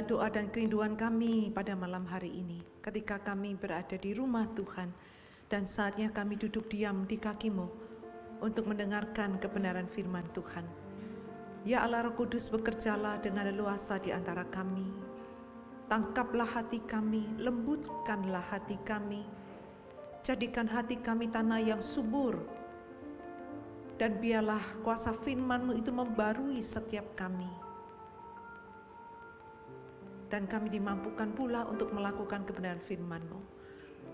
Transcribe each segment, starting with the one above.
inilah doa dan kerinduan kami pada malam hari ini. Ketika kami berada di rumah Tuhan dan saatnya kami duduk diam di kaki-Mu untuk mendengarkan kebenaran firman Tuhan. Ya Allah Roh Kudus, bekerjalah dengan leluasa di antara kami. Tangkaplah hati kami, lembutkanlah hati kami. Jadikan hati kami tanah yang subur. Dan biarlah kuasa firman-Mu itu membarui setiap kami. Dan kami dimampukan pula untuk melakukan kebenaran firman-Mu.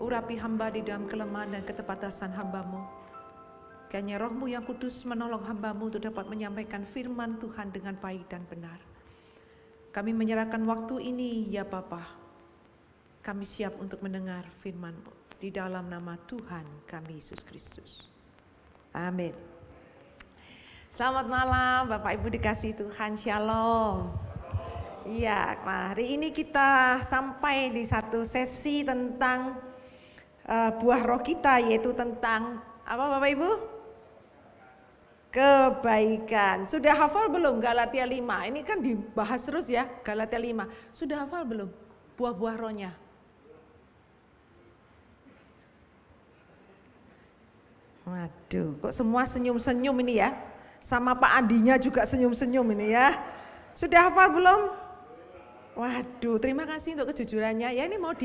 Urapi hamba di dalam kelemahan dan keterbatasan hamba-Mu. Kiranya Roh-Mu yang kudus menolong hamba-Mu untuk dapat menyampaikan firman Tuhan dengan baik dan benar. Kami menyerahkan waktu ini ya Bapa. Kami siap untuk mendengar firman-Mu. Di dalam nama Tuhan kami Yesus Kristus. Amin. Selamat malam Bapak Ibu dikasihi Tuhan, Shalom. Iya, hari ini kita sampai di satu sesi tentang buah roh kita, yaitu tentang apa Bapak Ibu? Kebaikan. Sudah hafal belum Galatia 5? Ini kan dibahas terus ya, Galatia 5. Sudah hafal belum buah-buah rohnya? Waduh, kok semua senyum-senyum ini ya? Sama Pak Andinya juga senyum-senyum ini ya. Sudah hafal belum? Waduh, terima kasih untuk kejujurannya. Ya ini mau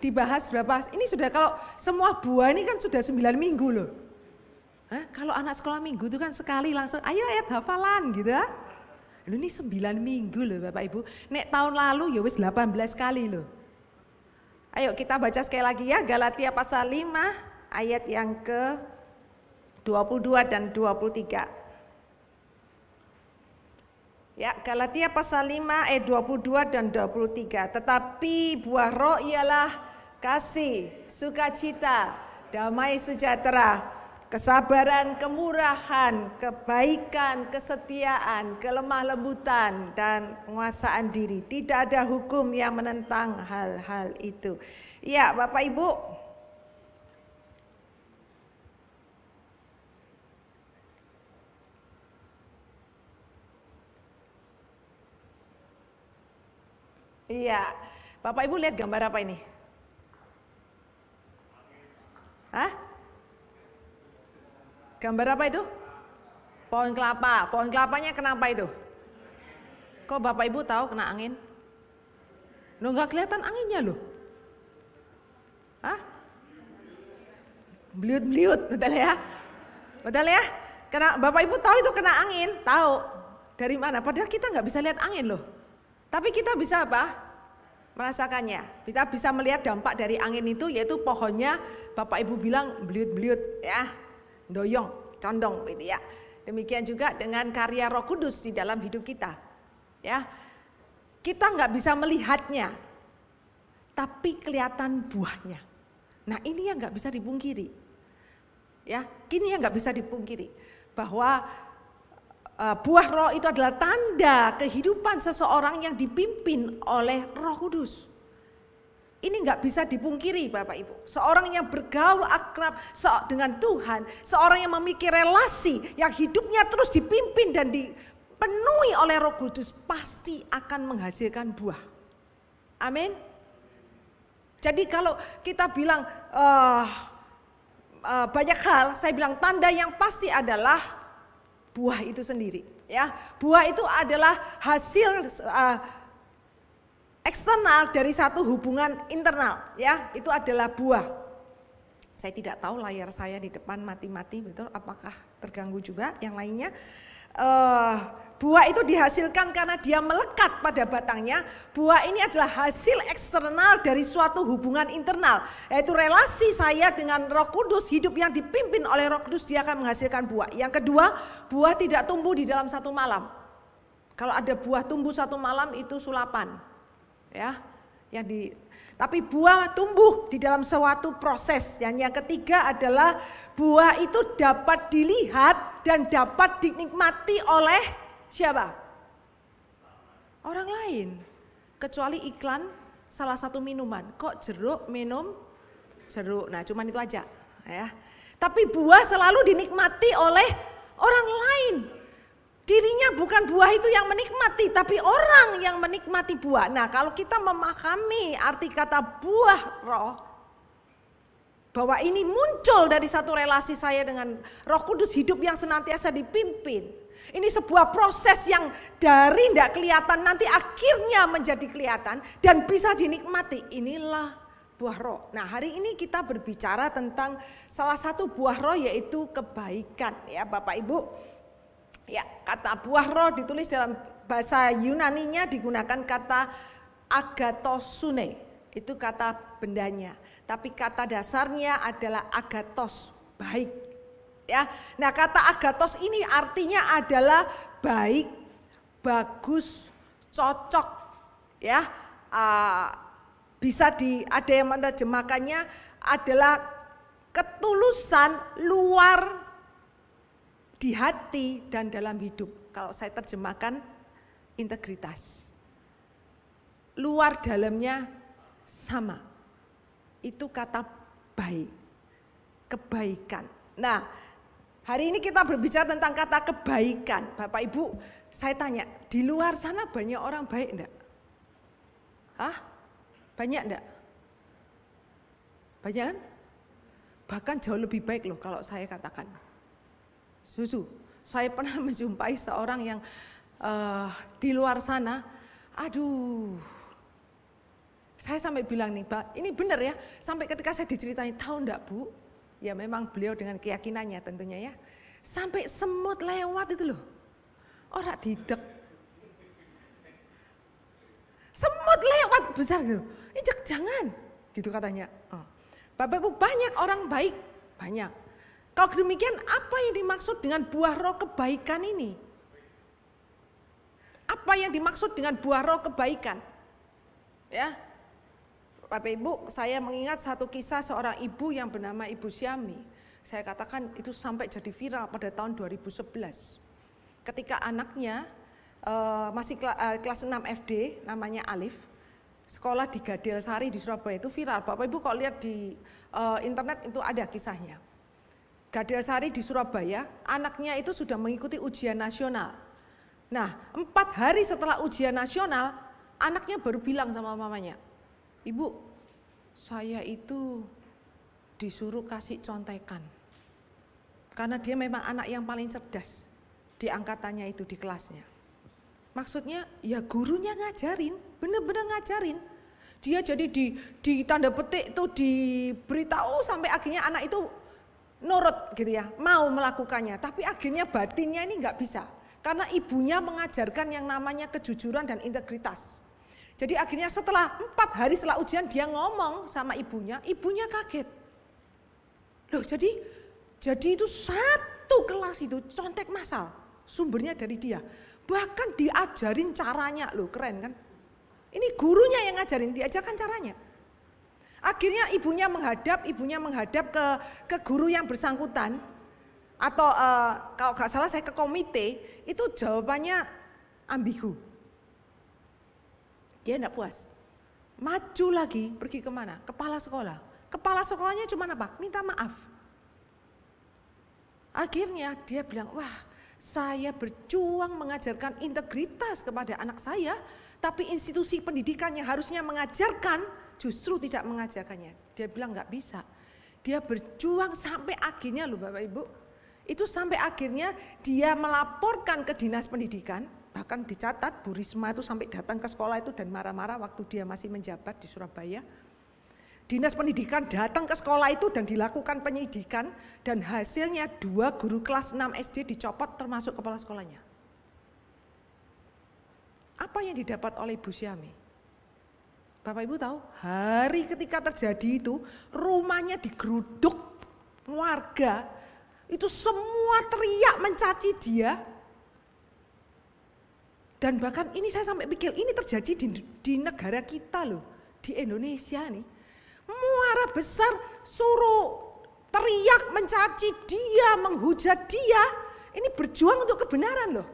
dibahas berapa? Ini sudah, kalau semua buah ini kan sudah 9 minggu loh. Hah? Kalau anak sekolah minggu itu kan sekali langsung, ayo ayat hafalan gitu ya. Ini 9 minggu loh Bapak Ibu. Nek tahun lalu ya wis 18 kali loh. Ayo kita baca sekali lagi ya, Galatia pasal 5 ayat yang ke 22 dan 23. Ya, Galatia pasal 5 ayat 22 dan 23. Tetapi buah roh ialah kasih, sukacita, damai sejahtera, kesabaran, kemurahan, kebaikan, kesetiaan, kelemah lembutan, dan penguasaan diri. Tidak ada hukum yang menentang hal-hal itu. Ya, Bapak Ibu. Iya, Bapak Ibu lihat gambar apa ini? Hah? Gambar apa itu? Pohon kelapa. Pohon kelapanya kenapa itu? Kok Bapak Ibu tahu kena angin? Loh, nggak kelihatan anginnya loh. Hah? Beliut-beliut, betul ya? Betul ya? Karena Bapak Ibu tahu itu kena angin, tahu. Dari mana? Padahal kita nggak bisa lihat angin loh. Tapi kita bisa apa? Merasakannya. Kita bisa melihat dampak dari angin itu, yaitu pohonnya Bapak Ibu bilang beliut-beliut ya, doyong, condong gitu ya. Demikian juga dengan karya Roh Kudus di dalam hidup kita. Ya. Kita nggak bisa melihatnya, tapi kelihatan buahnya. Nah, ini yang nggak bisa dipungkiri. Ya, ini yang nggak bisa dipungkiri bahwa buah roh itu adalah tanda kehidupan seseorang yang dipimpin oleh Roh Kudus. Ini nggak bisa dipungkiri Bapak Ibu. Seorang yang bergaul akrab dengan Tuhan, seorang yang memiliki relasi, yang hidupnya terus dipimpin dan dipenuhi oleh Roh Kudus, pasti akan menghasilkan buah. Amin. Jadi kalau kita bilang banyak hal, saya bilang tanda yang pasti adalah buah itu sendiri, ya. Buah itu adalah hasil eksternal dari satu hubungan internal, ya. Itu adalah buah. Saya tidak tahu layar saya di depan mati-mati, betul? Apakah terganggu juga yang lainnya? Buah itu dihasilkan karena dia melekat pada batangnya. Buah ini adalah hasil eksternal dari suatu hubungan internal, yaitu relasi saya dengan Roh Kudus. Hidup yang dipimpin oleh Roh Kudus, dia akan menghasilkan buah. Yang kedua, buah tidak tumbuh di dalam satu malam. Kalau ada buah tumbuh satu malam itu sulapan, ya. Tapi buah tumbuh di dalam suatu proses. Yang ketiga adalah buah itu dapat dilihat dan dapat dinikmati oleh siapa? Orang lain. Kecuali iklan salah satu minuman. Kok jeruk minum jeruk? Nah, cuman itu aja, ya. Tapi buah selalu dinikmati oleh orang lain. Dirinya bukan buah itu yang menikmati, tapi orang yang menikmati buah. Nah, kalau kita memahami arti kata buah roh, bahwa ini muncul dari satu relasi saya dengan Roh Kudus, hidup yang senantiasa dipimpin. Ini sebuah proses yang dari tidak kelihatan nanti akhirnya menjadi kelihatan dan bisa dinikmati. Inilah buah roh. Nah, hari ini kita berbicara tentang salah satu buah roh, yaitu kebaikan, ya Bapak Ibu. Ya, kata buah roh ditulis dalam bahasa Yunaninya digunakan kata agathosune, itu kata bendanya. Tapi kata dasarnya adalah agathos, baik. Ya, nah kata agathos ini artinya adalah baik, bagus, cocok. Ya, bisa ada yang menerjemahkannya adalah ketulusan luar di hati dan dalam hidup. Kalau saya terjemahkan integritas. Luar dalamnya sama. Itu kata baik. Kebaikan. Nah, hari ini kita berbicara tentang kata kebaikan. Bapak Ibu, saya tanya, di luar sana banyak orang baik enggak? Hah? Banyak enggak? Banyak kan? Bahkan jauh lebih baik loh kalau saya katakan. Saya pernah menjumpai seorang yang di luar sana, aduh, saya sampai bilang nih, Pak, ini benar ya, sampai ketika saya diceritain, tahu enggak Bu, ya memang beliau dengan keyakinannya tentunya ya, sampai semut lewat itu loh, orang didek, semut lewat besar gitu, jangan, gitu katanya. Bapak Ibu, banyak orang baik, banyak. Kalau demikian, apa yang dimaksud dengan buah roh kebaikan ini? Apa yang dimaksud dengan buah roh kebaikan? Ya, Bapak Ibu, saya mengingat satu kisah seorang ibu yang bernama Ibu Syami. Saya katakan itu sampai jadi viral pada tahun 2011. Ketika anaknya masih kelas 6 SD, namanya Alif, sekolah di Gadelsari di Surabaya, itu viral. Bapak Ibu kalau lihat di internet itu ada kisahnya. Gadelsari di Surabaya, anaknya itu sudah mengikuti ujian nasional. Nah, 4 hari setelah ujian nasional, anaknya baru bilang sama mamanya, Ibu, saya itu disuruh kasih contekan. Karena dia memang anak yang paling cerdas di angkatannya itu, di kelasnya. Maksudnya ya gurunya ngajarin, bener-bener ngajarin. Dia jadi di tanda petik itu diberitahu sampai akhirnya anak itu nurut gitu ya, mau melakukannya, tapi akhirnya batinnya ini nggak bisa, karena ibunya mengajarkan yang namanya kejujuran dan integritas. Jadi akhirnya setelah 4 hari setelah ujian dia ngomong sama ibunya, ibunya kaget. Loh jadi itu satu kelas itu contek massal, sumbernya dari dia, bahkan diajarin caranya, loh keren kan? Ini gurunya yang ngajarin, diajarkan caranya. Akhirnya ibunya menghadap ke guru yang bersangkutan, atau kalau nggak salah saya ke komite, itu jawabannya ambigu. Dia enggak puas, maju lagi, pergi kemana? Kepala sekolah. Kepala sekolahnya cuma apa? Minta maaf. Akhirnya dia bilang, wah saya berjuang mengajarkan integritas kepada anak saya, tapi institusi pendidikan yang harusnya mengajarkan justru tidak mengajarkannya. Dia bilang nggak bisa. Dia berjuang sampai akhirnya loh Bapak Ibu, itu sampai akhirnya dia melaporkan ke dinas pendidikan, bahkan dicatat Bu Risma itu sampai datang ke sekolah itu dan marah-marah waktu dia masih menjabat di Surabaya. Dinas pendidikan datang ke sekolah itu dan dilakukan penyidikan, dan hasilnya 2 guru kelas 6 SD dicopot termasuk kepala sekolahnya. Apa yang didapat oleh Ibu Syami? Bapak Ibu tahu, hari ketika terjadi itu rumahnya digeruduk warga, itu semua teriak mencaci dia. Dan bahkan ini saya sampai pikir ini terjadi di negara kita loh, di Indonesia nih. Muara besar suruh teriak mencaci dia, menghujat dia, ini berjuang untuk kebenaran loh.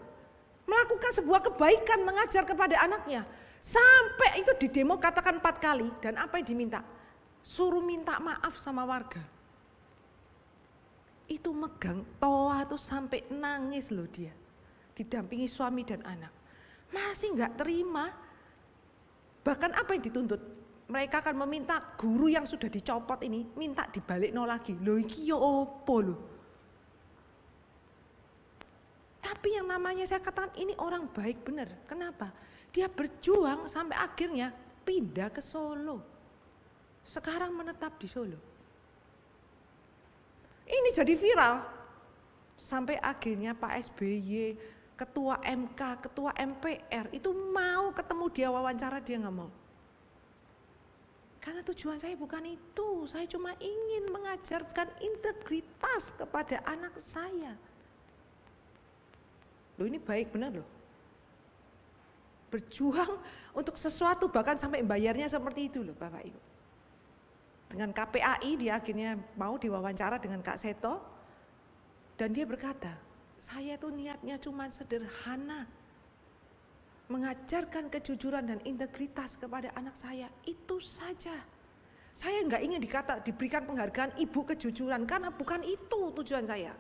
Melakukan sebuah kebaikan, mengajar kepada anaknya. Sampai itu di demo katakan 4 kali, dan apa yang diminta? Suruh minta maaf sama warga. Itu megang toa tuh sampai nangis loh dia. didampingi suami dan anak. Masih nggak terima. Bahkan apa yang dituntut? Mereka akan meminta guru yang sudah dicopot ini, minta dibalik lagi. Loh iki yo opo loh. Tapi yang namanya saya katakan ini orang baik benar. Kenapa? Dia berjuang sampai akhirnya pindah ke Solo. Sekarang menetap di Solo. Ini jadi viral. Sampai akhirnya Pak SBY, Ketua MK, Ketua MPR itu mau ketemu dia wawancara, dia nggak mau. Karena tujuan saya bukan itu, saya cuma ingin mengajarkan integritas kepada anak saya. Loh ini baik benar loh. Berjuang untuk sesuatu bahkan sampai bayarnya seperti itu loh Bapak Ibu. Dengan KPAI dia akhirnya mau diwawancara dengan Kak Seto. Dan dia berkata, saya tuh niatnya cuma sederhana. Mengajarkan kejujuran dan integritas kepada anak saya, itu saja. Saya nggak ingin diberikan penghargaan ibu kejujuran, karena bukan itu tujuan saya.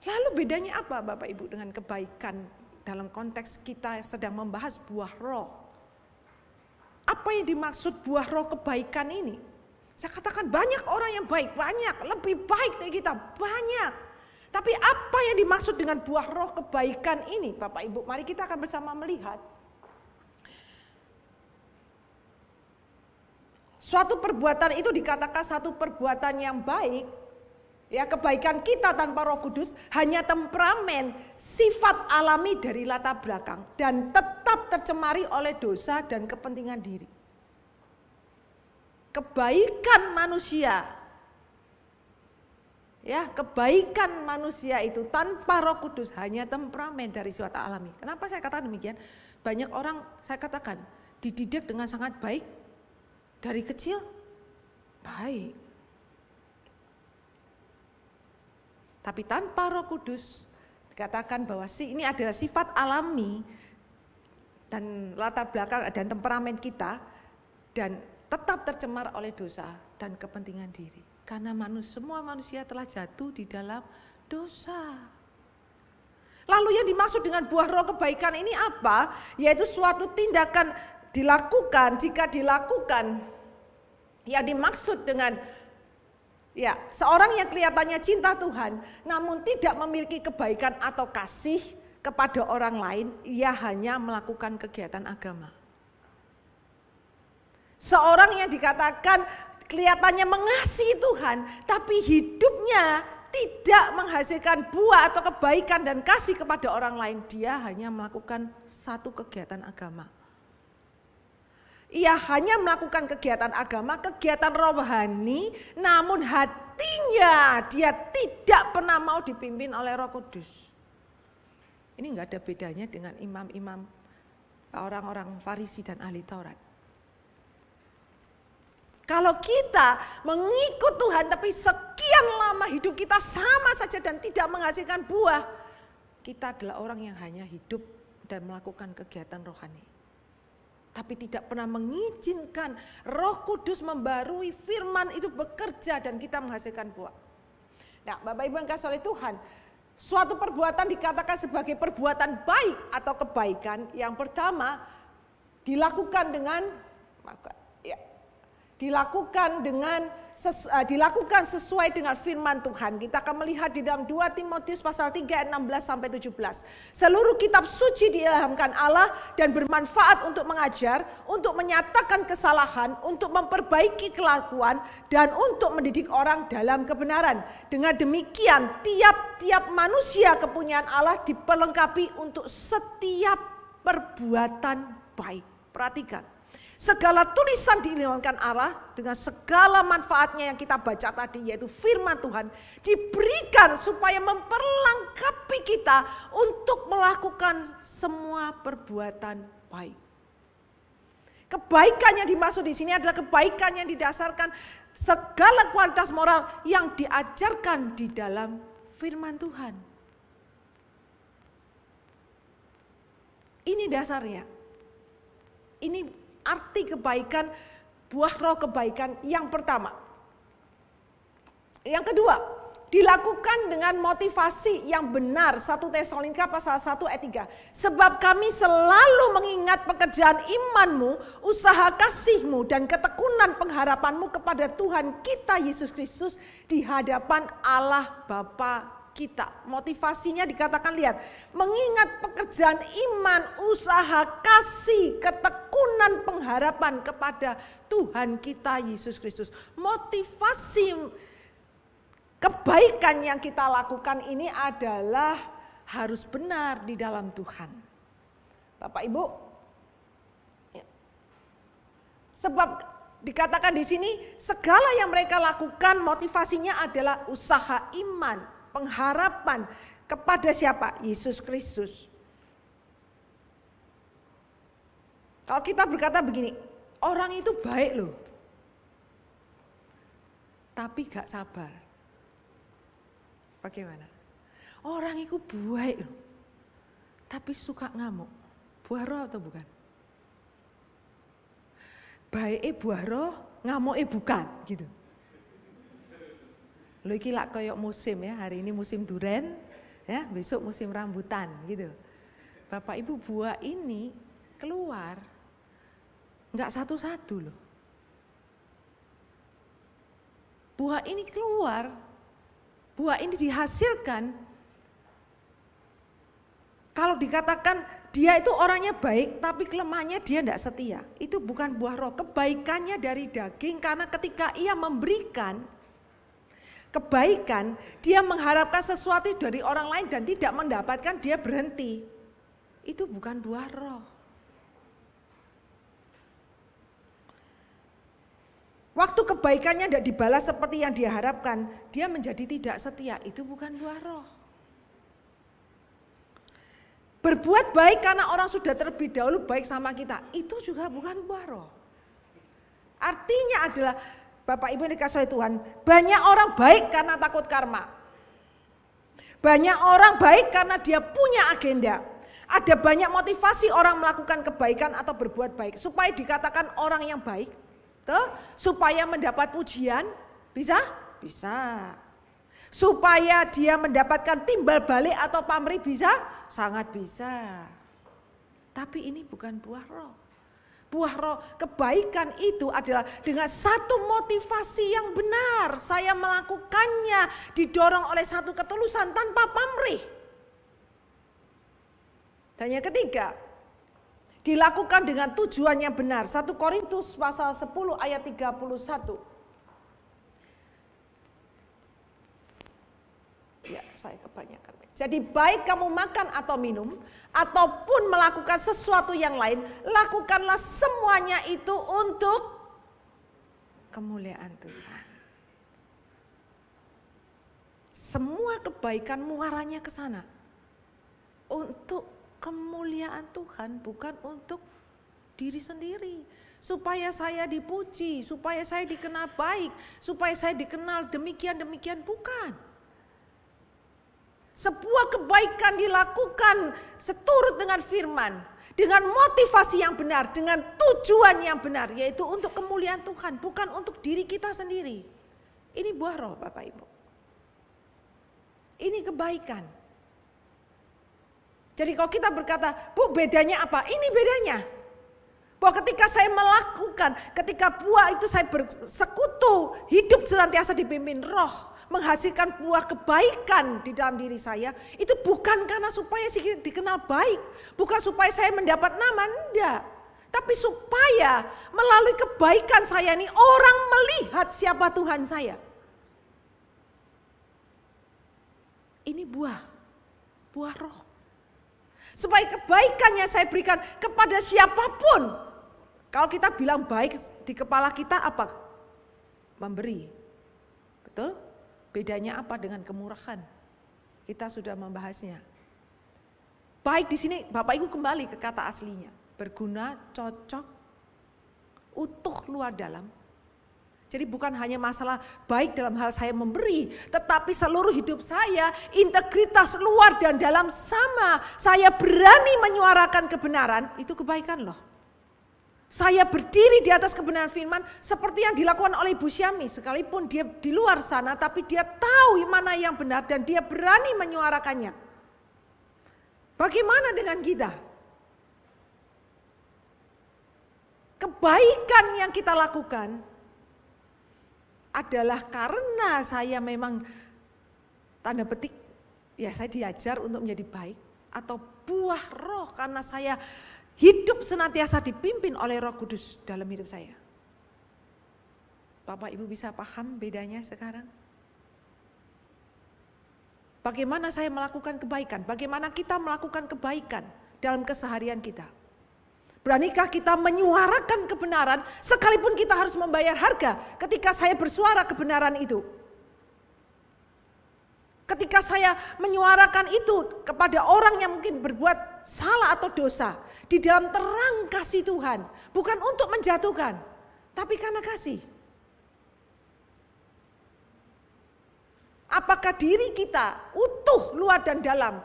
Lalu bedanya apa Bapak Ibu dengan kebaikan dalam konteks kita sedang membahas buah roh? Apa yang dimaksud buah roh kebaikan ini? Saya katakan banyak orang yang baik, banyak, lebih baik dari kita, banyak. Tapi apa yang dimaksud dengan buah roh kebaikan ini Bapak Ibu? Mari kita akan bersama melihat. Suatu perbuatan itu dikatakan satu perbuatan yang baik. Ya, kebaikan kita tanpa Roh Kudus hanya temperamen, sifat alami dari latar belakang. Dan tetap tercemari oleh dosa dan kepentingan diri. Kebaikan manusia, ya kebaikan manusia itu tanpa Roh Kudus hanya temperamen dari sifat alami. Kenapa saya katakan demikian? Banyak orang saya katakan dididik dengan sangat baik dari kecil, baik. Tapi tanpa Roh Kudus dikatakan bahwa ini adalah sifat alami dan latar belakang dan temperamen kita dan tetap tercemar oleh dosa dan kepentingan diri. Karena semua manusia telah jatuh di dalam dosa. Lalu yang dimaksud dengan buah roh kebaikan ini apa? Yaitu suatu tindakan dilakukan, jika dilakukan. Yang dimaksud dengan ya seorang yang kelihatannya cinta Tuhan, namun tidak memiliki kebaikan atau kasih kepada orang lain, ia hanya melakukan kegiatan agama. Seorang yang dikatakan kelihatannya mengasihi Tuhan, tapi hidupnya tidak menghasilkan buah atau kebaikan dan kasih kepada orang lain, dia hanya melakukan satu kegiatan agama. Ia hanya melakukan kegiatan agama, kegiatan rohani, namun hatinya dia tidak pernah mau dipimpin oleh Roh Kudus. Ini enggak ada bedanya dengan imam-imam, orang-orang Farisi dan ahli Taurat. Kalau kita mengikut Tuhan tapi sekian lama hidup kita sama saja dan tidak menghasilkan buah, kita adalah orang yang hanya hidup dan melakukan kegiatan rohani. Tapi tidak pernah mengizinkan Roh Kudus membarui firman itu bekerja dan kita menghasilkan buah. Nah, Bapak Ibu yang kasih oleh Tuhan, suatu perbuatan dikatakan sebagai perbuatan baik atau kebaikan. Yang pertama dilakukan dilakukan sesuai dengan firman Tuhan. Kita akan melihat di dalam 2 Timotius pasal 3 ayat 16 sampai 17. Seluruh kitab suci diilhamkan Allah dan bermanfaat untuk mengajar, untuk menyatakan kesalahan, untuk memperbaiki kelakuan dan untuk mendidik orang dalam kebenaran. Dengan demikian tiap-tiap manusia kepunyaan Allah diperlengkapi untuk setiap perbuatan baik. Perhatikan. Segala tulisan diilhamkan Allah dengan segala manfaatnya yang kita baca tadi, yaitu firman Tuhan, diberikan supaya memperlengkapi kita untuk melakukan semua perbuatan baik. Kebaikan yang dimaksud di sini adalah kebaikan yang didasarkan segala kualitas moral yang diajarkan di dalam firman Tuhan. Ini dasarnya. Ini arti kebaikan, buah roh kebaikan yang pertama. Yang kedua, dilakukan dengan motivasi yang benar. 1 Tesalonika pasal 1 ayat 3. Sebab kami selalu mengingat pekerjaan imanmu, usaha kasihmu, dan ketekunan pengharapanmu kepada Tuhan kita Yesus Kristus di hadapan Allah Bapa kita. Motivasinya dikatakan, lihat, mengingat pekerjaan iman, usaha kasih, ketekunan pengharapan kepada Tuhan kita Yesus Kristus. Motivasi kebaikan yang kita lakukan ini adalah harus benar di dalam Tuhan. Bapak Ibu, sebab dikatakan di sini segala yang mereka lakukan motivasinya adalah usaha iman, pengharapan kepada siapa? Yesus Kristus. Kalau kita berkata begini, orang itu baik loh, tapi gak sabar. Bagaimana? Orang itu baik loh, tapi suka ngamuk. Buah roh atau bukan? Baiknya buah roh, ngamuknya bukan, gitu. Lo iki lak koyok musim ya, hari ini musim duren, ya besok musim rambutan, gitu. Bapak Ibu, buah ini keluar, nggak satu-satu loh. Buah ini keluar. Buah ini dihasilkan, kalau dikatakan dia itu orangnya baik tapi kelemahannya dia tidak setia. Itu bukan buah roh, kebaikannya dari daging, karena ketika ia memberikan kebaikan, dia mengharapkan sesuatu dari orang lain dan tidak mendapatkan, dia berhenti. Itu bukan buah roh. Waktu kebaikannya tidak dibalas seperti yang dia harapkan, dia menjadi tidak setia. Itu bukan buah roh. Berbuat baik karena orang sudah terlebih dahulu baik sama kita, itu juga bukan buah roh. Artinya adalah, Bapak Ibu yang dikasihi oleh Tuhan, banyak orang baik karena takut karma. Banyak orang baik karena dia punya agenda. Ada banyak motivasi orang melakukan kebaikan atau berbuat baik supaya dikatakan orang yang baik. Supaya mendapat pujian, bisa? Bisa. Supaya dia mendapatkan timbal balik atau pamrih, bisa? Sangat bisa. Tapi ini bukan buah roh. Buah roh kebaikan itu adalah dengan satu motivasi yang benar. Saya melakukannya didorong oleh satu ketulusan tanpa pamrih. Dan yang ketiga, dilakukan dengan tujuan yang benar. 1 Korintus pasal 10 ayat 31. Ya, saya kebanyakan. Jadi baik kamu makan atau minum, ataupun melakukan sesuatu yang lain, lakukanlah semuanya itu untuk kemuliaan Tuhan. Semua kebaikan muaranya ke sana. Untuk kemuliaan Tuhan, bukan untuk diri sendiri. Supaya saya dipuji, supaya saya dikenal baik, supaya saya dikenal demikian-demikian, bukan. Sebuah kebaikan dilakukan seturut dengan firman, dengan motivasi yang benar, dengan tujuan yang benar, yaitu untuk kemuliaan Tuhan, bukan untuk diri kita sendiri. Ini buah roh, Bapak Ibu. Ini kebaikan. Jadi kalau kita berkata, Bu, bedanya apa? Ini bedanya. Bahwa ketika saya melakukan, ketika buah itu saya bersekutu, hidup senantiasa dipimpin roh, menghasilkan buah kebaikan di dalam diri saya, itu bukan karena supaya saya dikenal baik, bukan supaya saya mendapat nama, enggak. Tapi supaya melalui kebaikan saya ini orang melihat siapa Tuhan saya. Ini buah roh. Supaya kebaikannya saya berikan kepada siapapun. Kalau kita bilang baik di kepala kita apa? Memberi. Betul? Bedanya apa dengan kemurahan? Kita sudah membahasnya. Baik di sini Bapak Ibu kembali ke kata aslinya. Berguna, cocok, utuh luar dalam. Jadi bukan hanya masalah baik dalam hal saya memberi, tetapi seluruh hidup saya, integritas luar dan dalam sama. Saya berani menyuarakan kebenaran, itu kebaikan loh. Saya berdiri di atas kebenaran firman seperti yang dilakukan oleh Ibu Syami. Sekalipun dia di luar sana, tapi dia tahu mana yang benar dan dia berani menyuarakannya. Bagaimana dengan kita? Kebaikan yang kita lakukan adalah karena saya memang tanda petik, ya saya diajar untuk menjadi baik. Atau buah roh karena saya hidup senantiasa dipimpin oleh Roh Kudus dalam hidup saya. Bapak Ibu bisa paham bedanya sekarang? Bagaimana saya melakukan kebaikan? Bagaimana kita melakukan kebaikan dalam keseharian kita? Beranikah kita menyuarakan kebenaran sekalipun kita harus membayar harga ketika saya bersuara kebenaran itu? Ketika saya menyuarakan itu kepada orang yang mungkin berbuat salah atau dosa, di dalam terang kasih Tuhan, bukan untuk menjatuhkan, tapi karena kasih. Apakah diri kita utuh luar dan dalam,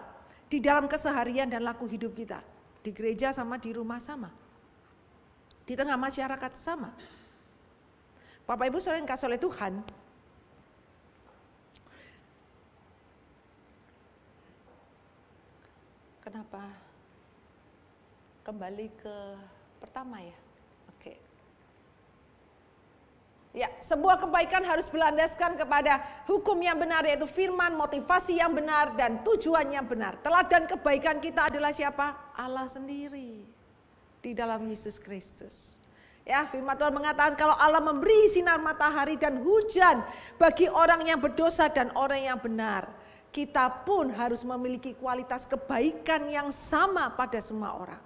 di dalam keseharian dan laku hidup kita, di gereja sama di rumah sama, di tengah masyarakat sama. Bapak Ibu saudara yang dikasihi oleh Tuhan, kenapa kembali ke pertama ya? Oke. Ya, sebuah kebaikan harus berlandaskan kepada hukum yang benar, yaitu firman, motivasi yang benar, dan tujuan yang benar. Teladan kebaikan kita adalah siapa? Allah sendiri di dalam Yesus Kristus. Ya, firman Tuhan mengatakan kalau Allah memberi sinar matahari dan hujan bagi orang yang berdosa dan orang yang benar, kita pun harus memiliki kualitas kebaikan yang sama pada semua orang.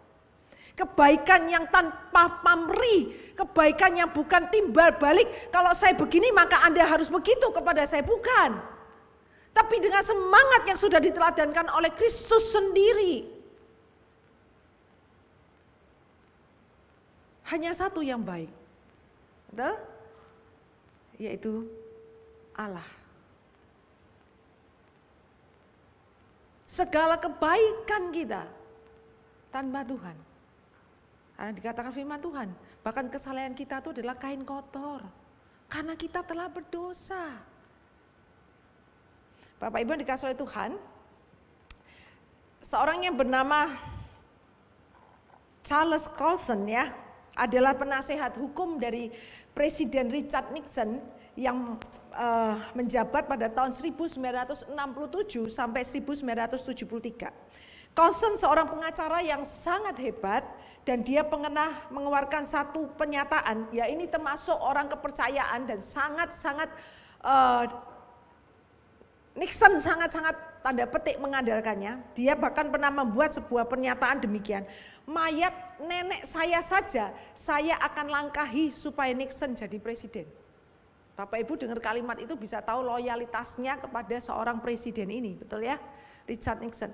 Kebaikan yang tanpa pamrih, kebaikan yang bukan timbal balik. Kalau saya begini maka Anda harus begitu kepada saya, bukan. Tapi dengan semangat yang sudah diteladankan oleh Kristus sendiri. Hanya satu yang baik, betul? Yaitu Allah. Segala kebaikan kita tanpa Tuhan. Karena dikatakan firman Tuhan, bahkan kesalahan kita itu adalah kain kotor. Karena kita telah berdosa. Bapak Ibu yang dikasihi oleh Tuhan, seorang yang bernama Charles Colson ya, adalah penasehat hukum dari Presiden Richard Nixon yang menjabat pada tahun 1967 sampai 1973. Colson seorang pengacara yang sangat hebat dan dia pernah mengeluarkan satu pernyataan, ya ini termasuk orang kepercayaan dan sangat-sangat Nixon sangat-sangat tanda petik mengandalkannya. Dia bahkan pernah membuat sebuah pernyataan demikian, mayat nenek saya saja saya akan langkahi supaya Nixon jadi presiden. Bapak Ibu dengar kalimat itu bisa tahu loyalitasnya kepada seorang presiden ini, betul ya, Richard Nixon.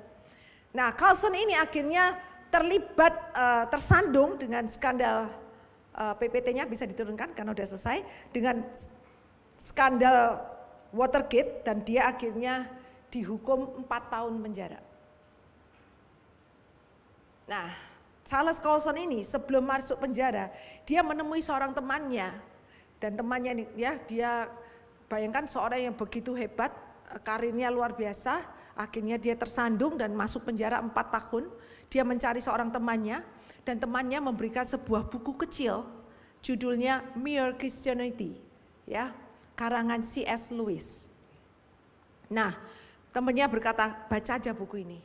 Nah, Colson ini akhirnya terlibat, tersandung dengan skandal PPT-nya bisa diturunkan karena sudah selesai, dengan skandal Watergate dan dia akhirnya dihukum 4 tahun penjara. Nah, Charles Colson ini sebelum masuk penjara, dia menemui seorang temannya dan temannya ini ya, dia bayangkan seorang yang begitu hebat, karirnya luar biasa. Akhirnya dia tersandung dan masuk penjara 4 tahun. Dia mencari seorang temannya dan temannya memberikan sebuah buku kecil judulnya Mere Christianity, ya, karangan C.S. Lewis. Nah, temannya berkata, baca aja buku ini.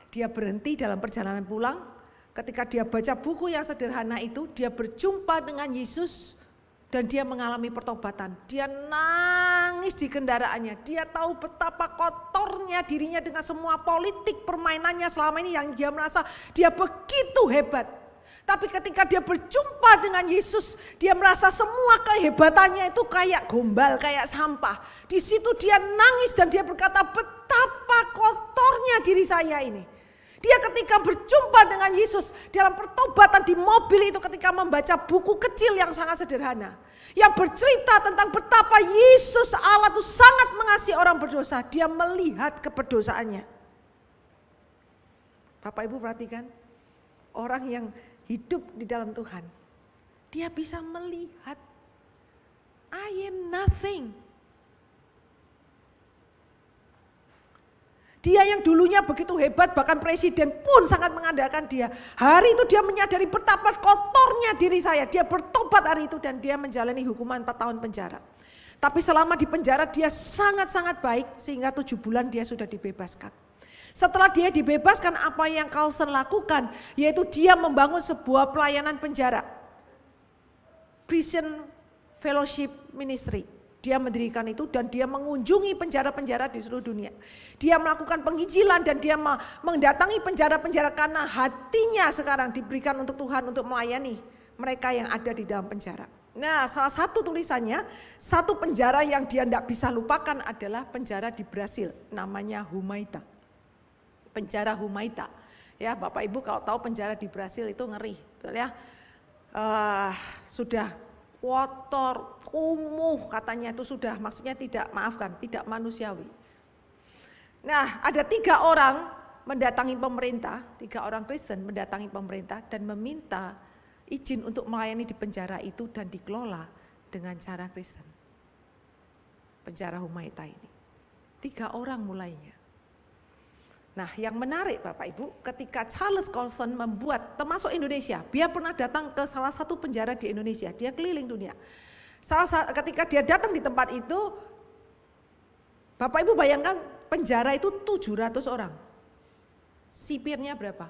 Dia berhenti dalam perjalanan pulang. Ketika dia baca buku yang sederhana itu, dia berjumpa dengan Yesus. Dan dia mengalami pertobatan, dia nangis di kendaraannya, dia tahu betapa kotornya dirinya dengan semua politik permainannya selama ini yang dia merasa dia begitu hebat. Tapi ketika dia berjumpa dengan Yesus, dia merasa semua kehebatannya itu kayak gombal, kayak sampah. Di situ dia nangis dan dia berkata betapa kotornya diri saya ini. Dia ketika berjumpa dengan Yesus dalam pertobatan di mobil itu ketika membaca buku kecil yang sangat sederhana. Yang bercerita tentang betapa Yesus Allah itu sangat mengasihi orang berdosa. Dia melihat keberdosaannya. Bapak Ibu perhatikan, orang yang hidup di dalam Tuhan Dia bisa melihat, I am nothing. Dia yang dulunya begitu hebat, bahkan presiden pun sangat mengandalkan dia. Hari itu dia menyadari betapa kotornya diri saya. Dia bertobat hari itu dan dia menjalani hukuman 4 tahun penjara. Tapi selama di penjara dia sangat-sangat baik sehingga 7 bulan dia sudah dibebaskan. Setelah dia dibebaskan, apa yang Carlson lakukan? Yaitu dia membangun sebuah pelayanan penjara. Prison Fellowship Ministry. Dia mendirikan itu dan dia mengunjungi penjara-penjara di seluruh dunia. Dia melakukan penginjilan dan dia mendatangi penjara-penjara karena hatinya sekarang diberikan untuk Tuhan untuk melayani mereka yang ada di dalam penjara. Nah, salah satu tulisannya, satu penjara yang dia tidak bisa lupakan adalah penjara di Brasil, namanya Humaita. Penjara Humaita. Ya, Bapak Ibu kalau tahu penjara di Brasil itu ngeri, betul ya? Sudah kotor, kumuh katanya itu sudah, maksudnya tidak manusiawi. Nah, ada 3 orang mendatangi pemerintah, 3 orang Kristen mendatangi pemerintah dan meminta izin untuk melayani di penjara itu dan dikelola dengan cara Kristen. Penjara Humaita ini. 3 orang mulainya. Nah, yang menarik Bapak Ibu, ketika Charles Colson membuat, termasuk Indonesia, dia pernah datang ke salah satu penjara di Indonesia, dia keliling dunia. Ketika dia datang di tempat itu, Bapak Ibu bayangkan penjara itu 700 orang. Sipirnya berapa?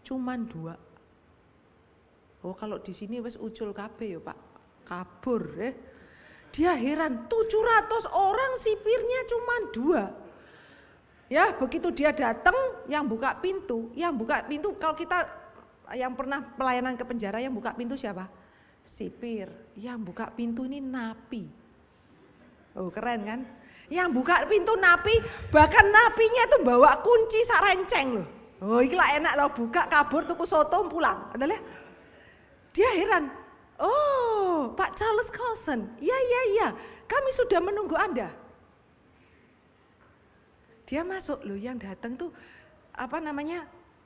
Cuman 2. Oh, kalau di sini wes ucul kabeh ya Pak, kabur ya. Dia heran, 700 orang sipirnya cuman 2. Ya, begitu dia datang, yang buka pintu kalau kita yang pernah pelayanan ke penjara, yang buka pintu siapa? Sipir. Yang buka pintu ini napi. Oh, keren kan? Yang buka pintu napi, bahkan napinya tuh bawa kunci sak renceng loh. Oh, iki lah enak loh, buka kabur tuku soto pulang. Adalah dia heran. Oh, Pak Charles Colson. Ya, kami sudah menunggu Anda. Dia masuk, loh yang datang tuh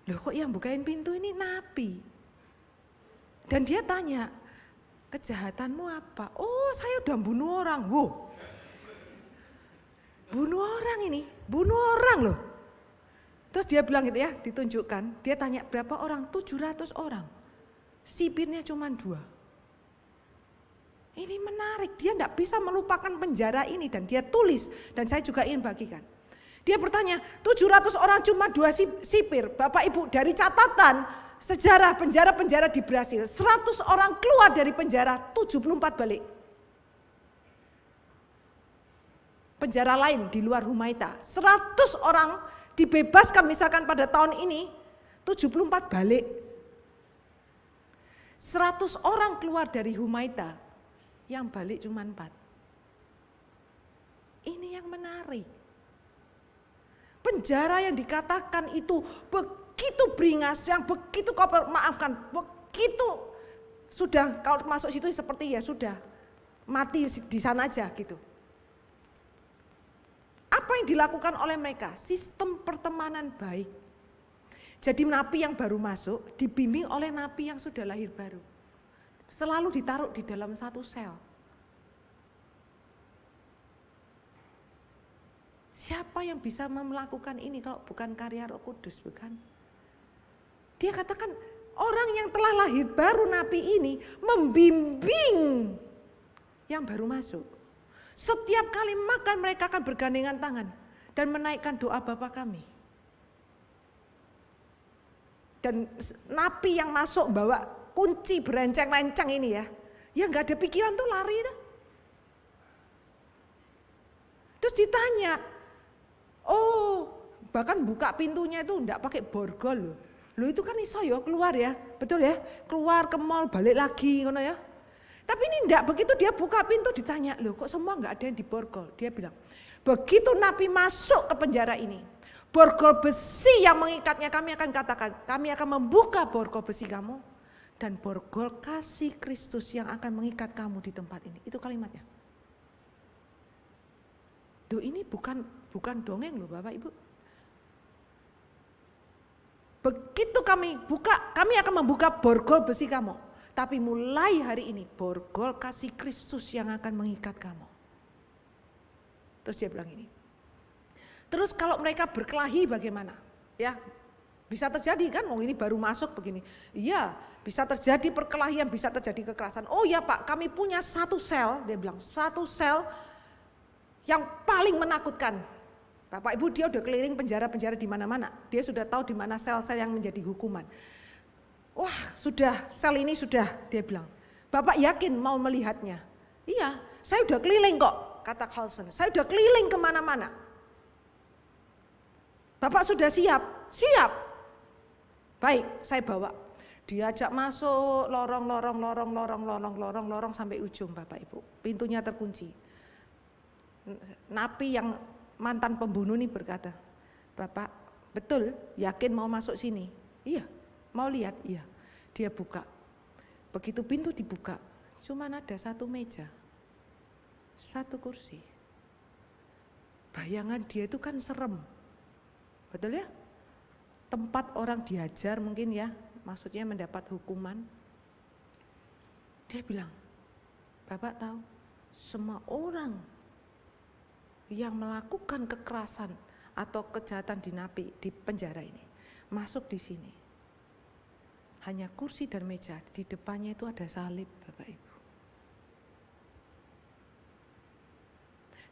loh kok yang bukain pintu ini napi. Dan dia tanya, kejahatanmu apa? Oh, saya udah bunuh orang. Wow. Bunuh orang loh. Terus dia bilang gitu ya, ditunjukkan, dia tanya berapa orang? 700 orang. Sipirnya cuma 2. Ini menarik, dia enggak bisa melupakan penjara ini dan dia tulis, dan saya juga ingin bagikan. Dia bertanya, 700 orang cuma 2 sipir. Bapak Ibu, dari catatan sejarah penjara-penjara di Brasil, 100 orang keluar dari penjara, 74 balik. Penjara lain di luar Humaita, 100 orang dibebaskan misalkan pada tahun ini, 74 balik. 100 orang keluar dari Humaita, yang balik cuma 4. Ini yang menarik. Penjara yang dikatakan itu begitu beringas, yang begitu begitu sudah kalau masuk situ seperti ya sudah mati di sana aja gitu. Apa yang dilakukan oleh mereka? Sistem pertemanan baik. Jadi napi yang baru masuk dibimbing oleh napi yang sudah lahir baru. Selalu ditaruh di dalam satu sel. Siapa yang bisa melakukan ini kalau bukan karya Roh Kudus, bukan? Dia katakan orang yang telah lahir baru napi ini membimbing yang baru masuk. Setiap kali makan mereka akan bergandengan tangan dan menaikkan doa Bapa kami. Dan napi yang masuk bawa kunci berenceng-renceng ini ya, yang gak ada pikiran tuh lari tuh. Terus ditanya, oh, bahkan buka pintunya itu enggak pakai borgol loh. Loh itu kan iso ya keluar ya, betul ya? Keluar ke mall balik lagi ngono ya. Tapi ini enggak, begitu dia buka pintu ditanya, loh kok semua enggak ada yang diborgol. Dia bilang, begitu napi masuk ke penjara ini, borgol besi yang mengikatnya kami akan katakan, kami akan membuka borgol besi kamu dan borgol kasih Kristus yang akan mengikat kamu di tempat ini. Itu kalimatnya. Tuh ini bukan dongeng loh Bapak Ibu. Begitu kami buka, kami akan membuka borgol besi kamu. Tapi mulai hari ini borgol kasih Kristus yang akan mengikat kamu. Terus dia bilang ini. Terus kalau mereka berkelahi bagaimana? Ya, bisa terjadi kan, ini baru masuk begini. Iya, bisa terjadi perkelahian, bisa terjadi kekerasan. Oh ya Pak, kami punya satu sel, dia bilang satu sel yang paling menakutkan. Bapak Ibu, dia udah keliling penjara-penjara di mana-mana. Dia sudah tahu di mana sel-sel yang menjadi hukuman. Wah, sudah sel ini sudah, dia bilang. Bapak yakin mau melihatnya? Iya, saya udah keliling kok, kata Carlson. Saya udah keliling kemana-mana. Bapak sudah siap? Siap. Baik, saya bawa. Diajak masuk lorong sampai ujung Bapak Ibu. Pintunya terkunci. Napi yang mantan pembunuh ini berkata, Bapak betul yakin mau masuk sini? Iya, mau lihat? Iya. Dia buka. Begitu pintu dibuka, cuma ada satu meja, satu kursi. Bayangan dia itu kan serem. Betul ya? Tempat orang diajar mungkin ya, maksudnya mendapat hukuman. Dia bilang, Bapak tahu, semua orang yang melakukan kekerasan atau kejahatan di napi di penjara ini masuk di sini. Hanya kursi dan meja, di depannya itu ada salib Bapak Ibu.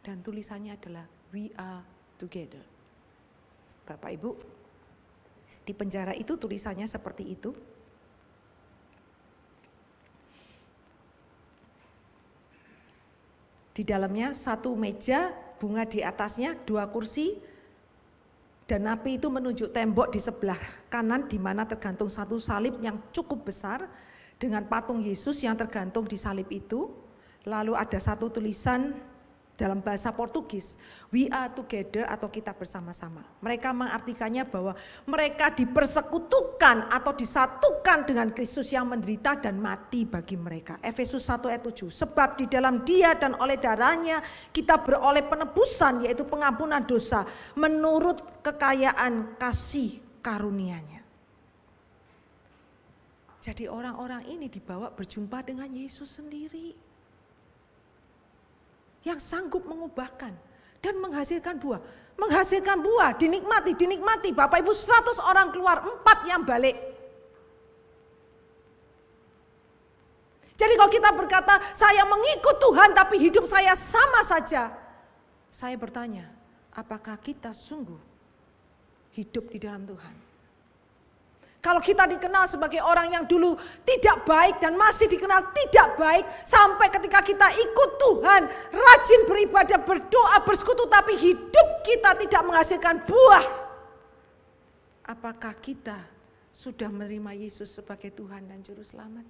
Dan tulisannya adalah we are together. Bapak Ibu, di penjara itu tulisannya seperti itu. Di dalamnya satu meja, bunga di atasnya, dua kursi, dan napi itu menunjuk tembok di sebelah kanan di mana tergantung satu salib yang cukup besar dengan patung Yesus yang tergantung di salib itu. Lalu ada satu tulisan dalam bahasa Portugis, we are together atau kita bersama-sama. Mereka mengartikannya bahwa mereka dipersekutukan atau disatukan dengan Kristus yang menderita dan mati bagi mereka. Efesus 1 ayat 7. Sebab di dalam Dia dan oleh darahnya kita beroleh penebusan, yaitu pengampunan dosa menurut kekayaan kasih karunia-Nya. Jadi orang-orang ini dibawa berjumpa dengan Yesus sendiri, yang sanggup mengubahkan dan menghasilkan buah. Menghasilkan buah, dinikmati. Bapak Ibu 100 orang keluar, 4 yang balik. Jadi kalau kita berkata, saya mengikut Tuhan tapi hidup saya sama saja. Saya bertanya, apakah kita sungguh hidup di dalam Tuhan? Kalau kita dikenal sebagai orang yang dulu tidak baik dan masih dikenal tidak baik, sampai ketika kita ikut Tuhan, rajin beribadah, berdoa, bersekutu, tapi hidup kita tidak menghasilkan buah. Apakah kita sudah menerima Yesus sebagai Tuhan dan Juru Selamat?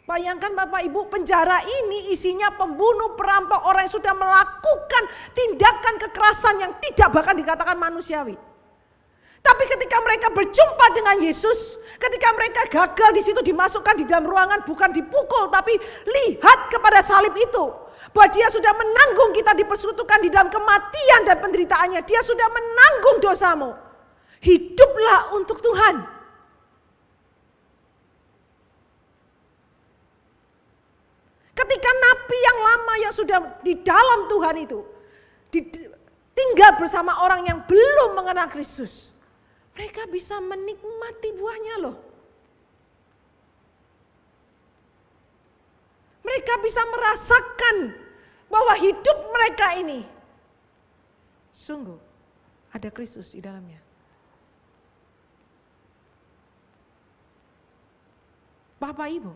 Bayangkan Bapak Ibu, penjara ini isinya pembunuh, perampok, orang yang sudah melakukan tindakan kekerasan yang tidak bahkan dikatakan manusiawi. Tapi ketika mereka berjumpa dengan Yesus, ketika mereka gagal di situ dimasukkan di dalam ruangan, bukan dipukul, tapi lihat kepada salib itu, bahwa Dia sudah menanggung kita dipersekutukan di dalam kematian dan penderitaannya. Dia sudah menanggung dosamu. Hiduplah untuk Tuhan. Ketika napi yang lama yang sudah di dalam Tuhan itu tinggal bersama orang yang belum mengenal Kristus, mereka bisa menikmati buahnya loh. Mereka bisa merasakan bahwa hidup mereka ini sungguh ada Kristus di dalamnya. Bapak Ibu,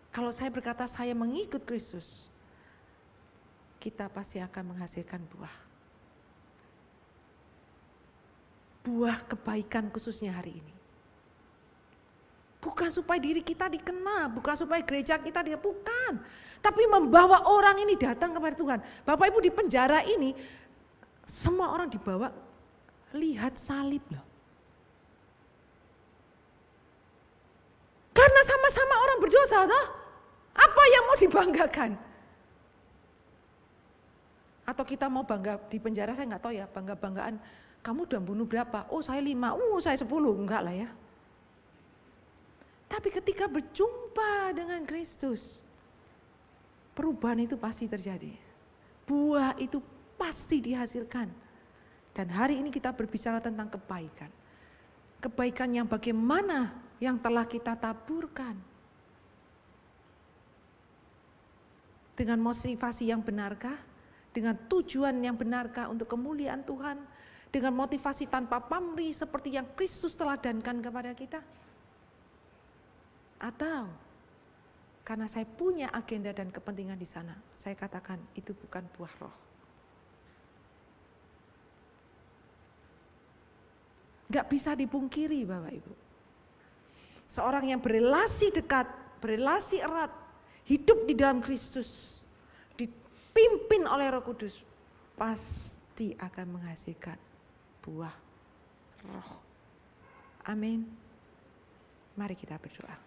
kalau saya berkata saya mengikut Kristus, kita pasti akan menghasilkan buah. Buah kebaikan khususnya hari ini. Bukan supaya diri kita dikenal, bukan supaya gereja kita bukan. Tapi membawa orang ini datang kepada Tuhan. Bapak Ibu, di penjara ini, semua orang dibawa lihat salib loh. Karena sama-sama orang berdosa toh. Apa yang mau dibanggakan? Atau kita mau bangga di penjara, saya nggak tahu ya, bangga-banggaan Kamu udah bunuh berapa? Oh saya 5, saya 10. Enggak lah ya. Tapi ketika berjumpa dengan Kristus, perubahan itu pasti terjadi. Buah itu pasti dihasilkan. Dan hari ini kita berbicara tentang kebaikan. Kebaikan yang bagaimana yang telah kita taburkan. Dengan motivasi yang benarkah? Dengan tujuan yang benarkah untuk kemuliaan Tuhan? Dengan motivasi tanpa pamrih seperti yang Kristus teladankan kepada kita? Atau karena saya punya agenda dan kepentingan di sana, saya katakan itu bukan buah roh. Gak bisa dipungkiri Bapak Ibu. Seorang yang berelasi dekat, berelasi erat, hidup di dalam Kristus, dipimpin oleh Roh Kudus, pasti akan menghasilkan buah roh. Amin. Mari kita berdoa.